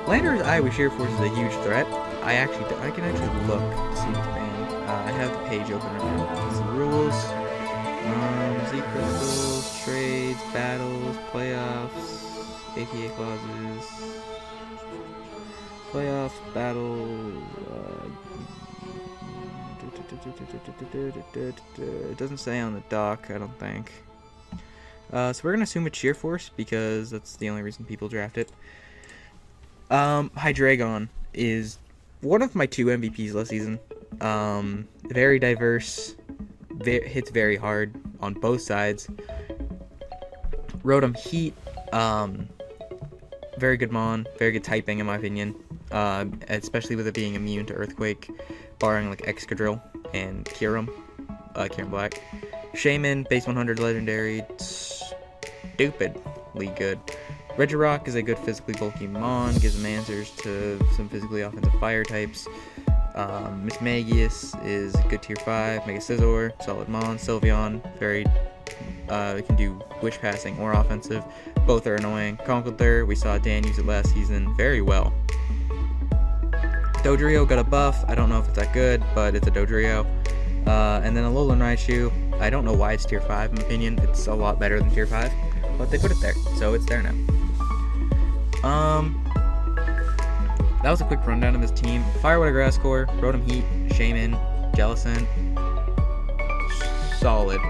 Landers Iowa Sheer Force is a huge threat. I can actually look to see what's banned. I have the page open right now. It's the rules. Z crystals, trades, battles, playoffs, APA clauses. Playoffs, battles, it doesn't say on the dock, I don't think. So we're going to assume it's Sheer Force, because that's the only reason people draft it. Hydreigon is one of my 2 MVPs last season. Very diverse, hits very hard on both sides. Rotom Heat, very good Mon, very good typing in my opinion. Especially with it being immune to Earthquake, barring like Excadrill and Kyurem Black. Shaman, base 100 legendary, stupidly good. Regirock is a good physically bulky Mon, gives him answers to some physically offensive fire types. Mismagius is a good tier 5, Mega Scizor, solid Mon. Sylveon, very can do Wish Passing or offensive. Both are annoying. Conkeldurr, we saw Dan use it last season very well. Dodrio got a buff. I don't know if it's that good, but it's a Dodrio. And then Alolan Raichu. I don't know why it's tier 5 in my opinion. It's a lot better than tier 5, but they put it there, so it's there now. That was a quick rundown of his team. Fire Water Grass Core, Rotom Heat, Shaman, Jellicent, solid.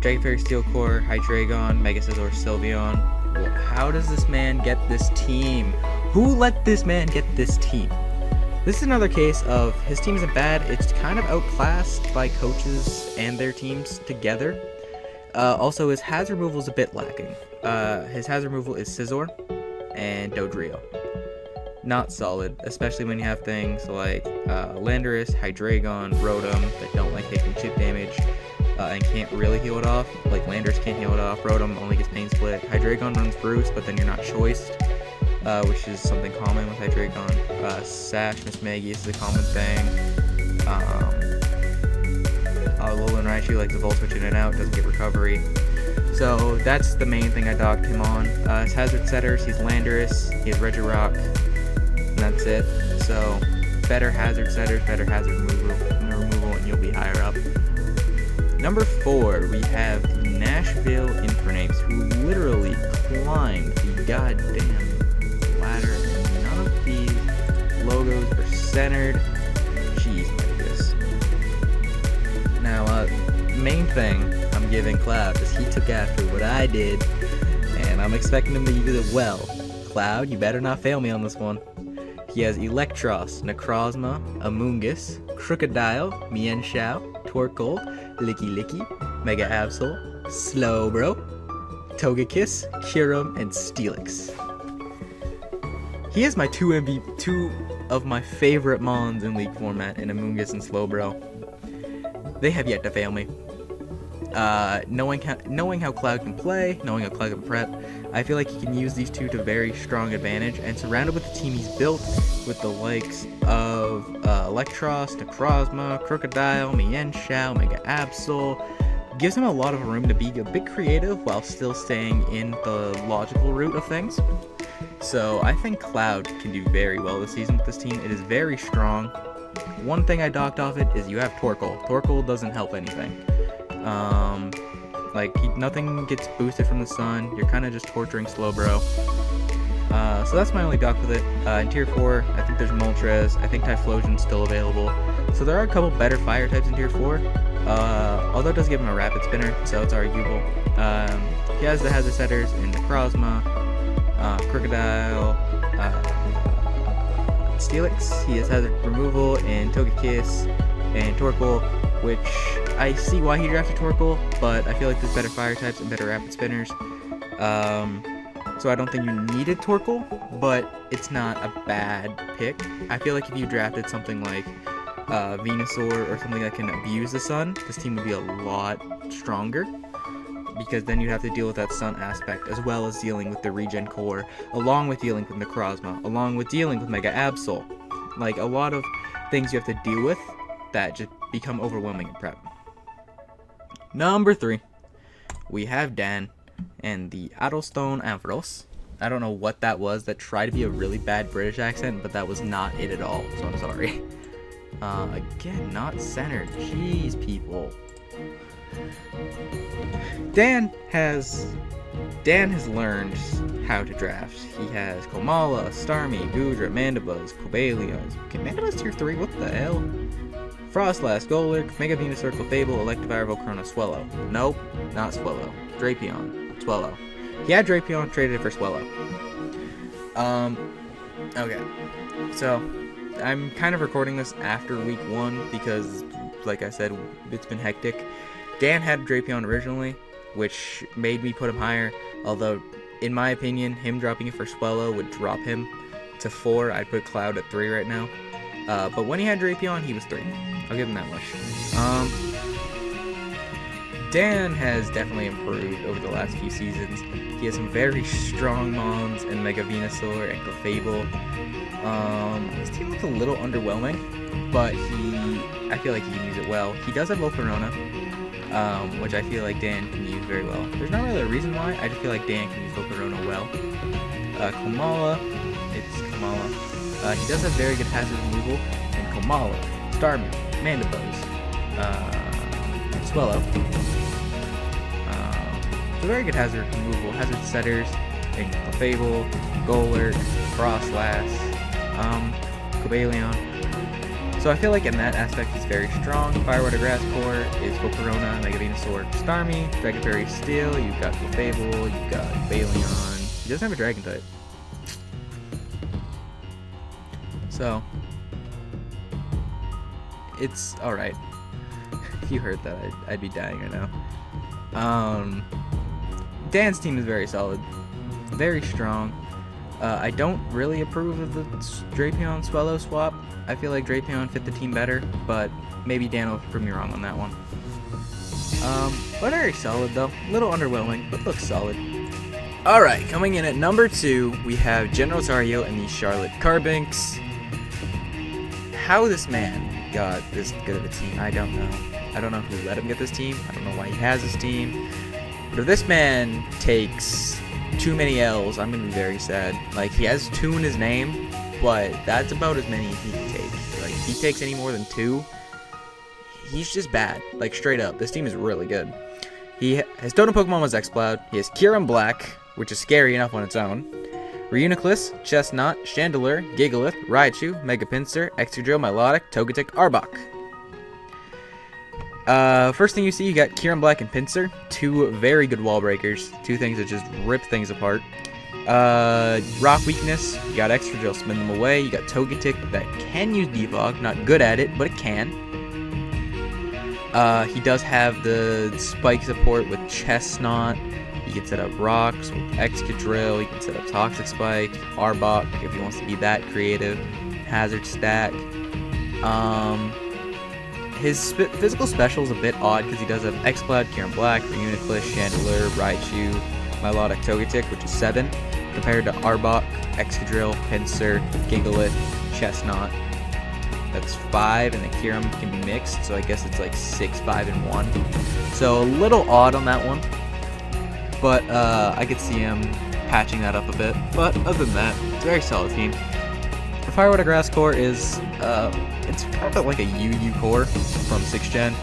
Dragon Fairy Steel Core, Hydreigon, Mega Scizor, Sylveon. How does this man get this team? Who let this man get this team? This is another case of his team isn't bad, it's kind of outclassed by coaches and their teams together. Also, his hazard removal is a bit lacking. His hazard removal is Scizor and Dodrio. Not solid, especially when you have things like Landorus, Hydreigon, Rotom that don't like taking chip damage and can't really heal it off. Like Landorus can't heal it off, Rotom only gets Pain Split. Hydreigon runs Bruce, but then you're not choiced, which is something common with Hydreigon. Sash, Mismagius is a common thing. Alolan Raichu likes to Volt Switch in and out, doesn't get recovery. So that's the main thing I docked him on. His hazard setters, he's Landorus, he has Regirock, and that's it. So better hazard setters, better hazard removal, and you'll be higher up. Number 4, we have the Nashville Infernapes, who literally climbed the goddamn ladder, and none of these logos are centered. Jeez, like this. Now, main thing I'm giving Cloud is he took after what I did, and I'm expecting him to use it well. Cloud, you better not fail me on this one. He has Electros, Necrozma, Amoonguss, Crocodile, Mienshao, Torkoal, Licky, Mega Absol, Slowbro, Togekiss, Kyurem, and Steelix. He has my two of my favorite Mons in League format in Amoonguss and Slowbro. They have yet to fail me. Knowing how Cloud can play, knowing how Cloud can prep, I feel like he can use these two to very strong advantage, and surrounded with the team he's built with the likes of Electros, Necrozma, Crocodile, Mienshao, Mega Absol, gives him a lot of room to be a bit creative while still staying in the logical route of things. So I think Cloud can do very well this season with this team. It is very strong. One thing I docked off it is you have Torkoal. Torkoal doesn't help anything. Nothing gets boosted from the sun. You're kind of just torturing Slowbro. So that's my only dock with it. In Tier 4, I think there's Moltres. I think Typhlosion's still available. So there are a couple better fire types in Tier 4. Although it does give him a Rapid Spinner, so it's arguable. He has the hazard setters in Necrozma, Crocodile, Steelix. He has hazard removal and Togekiss and Torkoal, which I see why he drafted Torkoal, but I feel like there's better fire types and better rapid spinners. So I don't think you needed Torkoal, but it's not a bad pick. I feel like if you drafted something like Venusaur or something that can abuse the sun, this team would be a lot stronger, because then you'd have to deal with that sun aspect as well as dealing with the regen core, along with dealing with Necrozma, along with dealing with Mega Absol. Like, a lot of things you have to deal with that just become overwhelming in prep. Number 3, we have Dan and the Addlestone Ampharos. I don't know what that was. That tried to be a really bad British accent, but that was not it at all, so I'm sorry. Again, not centered. Jeez, people. Dan has learned how to draft. He has Komala, Starmie, Goodra, Mandibuzz, Cobalion. Okay, Mandibuzz tier 3, what the hell? Frostlass, Golurk, Mega Venusaur, Clefable, Electivire, Volcarona, Swellow. Nope, not Swellow. Drapion, Swellow. He had Drapion, traded it for Swellow. Okay. So, I'm kind of recording this after week 1 because, like I said, it's been hectic. Dan had Drapion originally, which made me put him higher, although, in my opinion, him dropping it for Swellow would drop him to 4. I'd put Cloud at 3 right now. But when he had Drapion, he was 3. I'll give him that much. Dan has definitely improved over the last few seasons. He has some very strong Mons and Mega Venusaur and Clefable. His team looks a little underwhelming, but I feel like he can use it well. He does have Volcarona, which I feel like Dan can use very well. There's not really a reason why, I just feel like Dan can use Volcarona well. Komala, it's Komala. He does have very good hazard removal, and Komala, Starmie, Mandibuzz, and Swellow. So very good hazard removal, hazard setters, and Clefable, Golurk, Frostlass, Cobalion. So I feel like in that aspect he's very strong. Fire Water Grass Core is Volcarona, Mega Venusaur, Starmie, Dragon Fairy Steel, you've got Clefable, you've got Cobalion. He doesn't have a Dragon type. So, it's alright. If you heard that, I'd be dying right now. Dan's team is very solid, very strong. I don't really approve of the Drapion Swellow swap. I feel like Drapion fit the team better, but maybe Dan will prove me wrong on that one. But very solid though. A little underwhelming, but looks solid. Alright, coming in at number 2, we have General Zario and the Charlotte Carbinks. How this man got this good of a team, I don't know. I don't know who let him get this team. I don't know why he has this team. But if this man takes too many L's, I'm going to be very sad. Like, he has 2 in his name, but that's about as many as he can take. Like, if he takes any more than 2, he's just bad. Like, straight up. This team is really good. His totem Pokemon was X-Cloud. He has Kyurem Black, which is scary enough on its own. Reuniclus, Chestnut, Chandelure, Gigalith, Raichu, Mega Pinsir, Excadrill, Milotic, Togetic, Arbok. First thing you see, you got Kyurem Black and Pinsir, 2 very good wall breakers, 2 things that just rip things apart. Rock weakness, you got Excadrill, spin them away. You got Togetic that can use Defog, not good at it, but it can. He does have the spike support with Chestnut. You can set up rocks with Excadrill. You can set up Toxic Spike, Arbok if he wants to be that creative. Hazard stack. His physical special is a bit odd because he does have X-Cloud, Kyurem Black, Reuniclus, Chandelure, Raichu, Milotic, Togetic, which is 7, compared to Arbok, Excadrill, Pinsir, Gigalith, Chestnut. That's 5, and the Kyurem can be mixed, so I guess it's like 6, 5, and 1. So a little odd on that one, but I could see him patching that up a bit. But other than that, it's a very solid team. The Fire Water Grass core is, it's kind of like a UU core from 6th gen.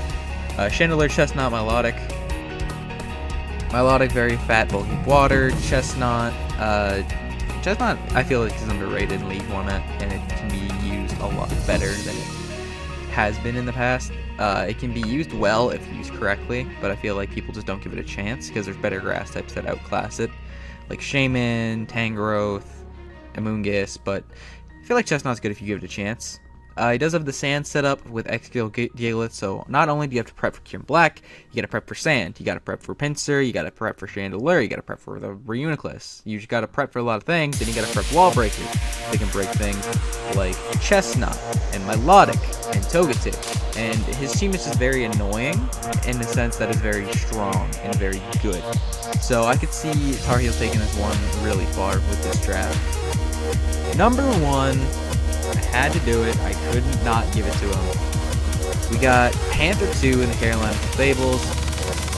Chandelure, Chestnut, Milotic. Milotic, very fat, bulky water. Chestnut, Chestnut, I feel like is underrated in League format, and it can be used a lot better than it has been in the past. It can be used well if used correctly, but I feel like people just don't give it a chance because there's better grass types that outclass it, like Shaman, Tangrowth, Amoonguss. But I feel like Chestnut's good if you give it a chance. He does have the sand set up with X-Skill Gigalith, so not only do you have to prep for Kieran Black, you gotta prep for Sand, you gotta prep for Pinsir, you gotta prep for Chandelure, you gotta prep for the Reuniclus. You just gotta prep for a lot of things, then you gotta prep Wall Breakers. They can break things like Chestnut, and Milotic, and Togetic. And his team is just very annoying, in the sense that it's very strong and very good. So I could see Tar Heel taking this one really far with this draft. Number 1, I had to do it. I could not give it to him. We got Panther 2 in the Carolina Fables,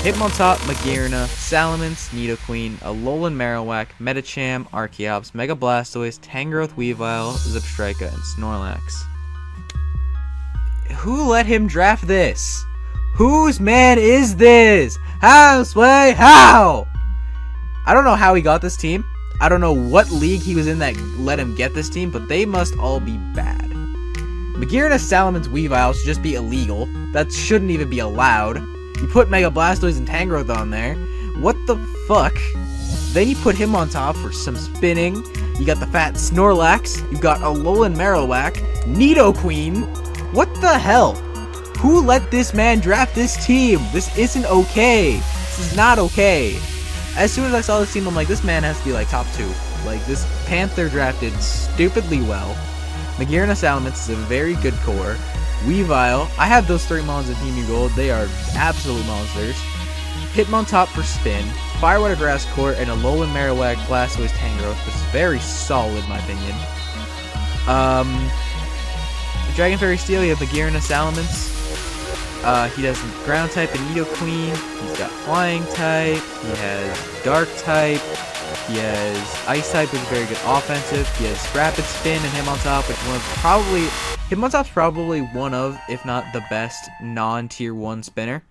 Hitmontop, Magearna, Salamence, Nidoqueen, Alolan Marowak, Medicham, Archeops, Mega Blastoise, Tangrowth, Weavile, Zebstrika, and Snorlax. Who let him draft this? Whose man is this? How, Sway? How? I don't know how he got this team. I don't know what league he was in that let him get this team, but they must all be bad. Magearna, Salamence, Weavile should just be illegal. That shouldn't even be allowed. You put Mega Blastoise and Tangrowth on there. What the fuck? Then you put him on top for some spinning. You got the fat Snorlax. You got Alolan Marowak. Nidoqueen. What the hell? Who let this man draft this team? This isn't okay. This is not okay. As soon as I saw this team, I'm like, this man has to be like top 2. Like, this Panther drafted stupidly well. Magearna, Salamence is a very good core. Weavile, I have those 3 mons in Team Gold. They are absolute monsters. Hitmontop for spin. Firewater Grass Core and Alolan Marowak, Blastoise, Tangrowth, which is very solid in my opinion. Dragon Fairy Steel, you have Magearna, Salamence. He does ground type and Nidoqueen. He's got flying type. He has dark type. He has ice type, which is very good offensive. He has rapid spin and Hitmontop, which Hitmontop's probably one of, if not the best non-tier 1 spinner.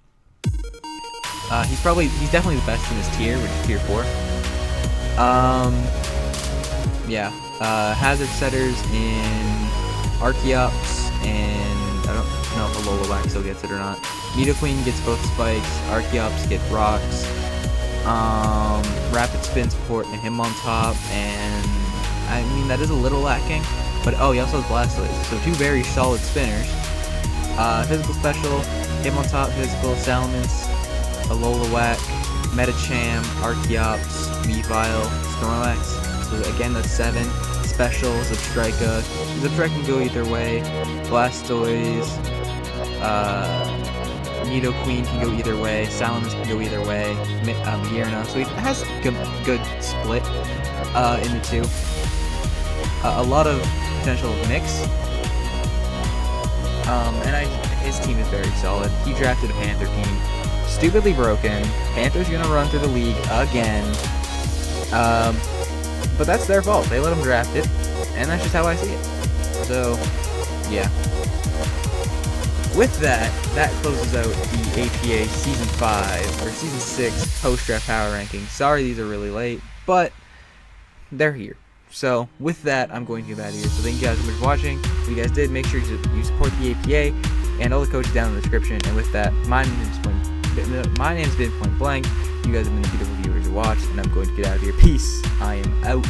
He's definitely the best in his tier, which is tier 4. Yeah. Hazard setters in Archeops and I don't know if Alola Wax still gets it or not. Nidoqueen gets both spikes. Archeops get rocks. Rapid spin support and Hitmontop, and I mean that is a little lacking. But oh, he also has Blastoise, so 2 very solid spinners. Physical special, Hitmontop, physical, Salamence, Alola Wax, Medicham, Archeops, Weavile, Snorlax. So again, that's 7. Special, Zebstrika. Zebstrika can go either way. Blastoise, Nidoqueen can go either way. Salamence can go either way. Magearna. So he has a good split in the 2. A lot of potential mix. And his team is very solid. He drafted a Panther team. Stupidly broken. Panther's gonna run through the league again. But that's their fault. They let him draft it, and that's just how I see it. So, yeah. With that, that closes out the APA Season 5, or Season 6 post-draft power rankings. Sorry these are really late, but they're here. So, with that, I'm going to get out of here. So thank you guys so much for watching. If you guys did, make sure you support the APA, and all the codes down in the description. And with that, my name's been Pointblanke. You guys have been the beautiful viewers to watch, and I'm going to get out of here. Peace. I am out.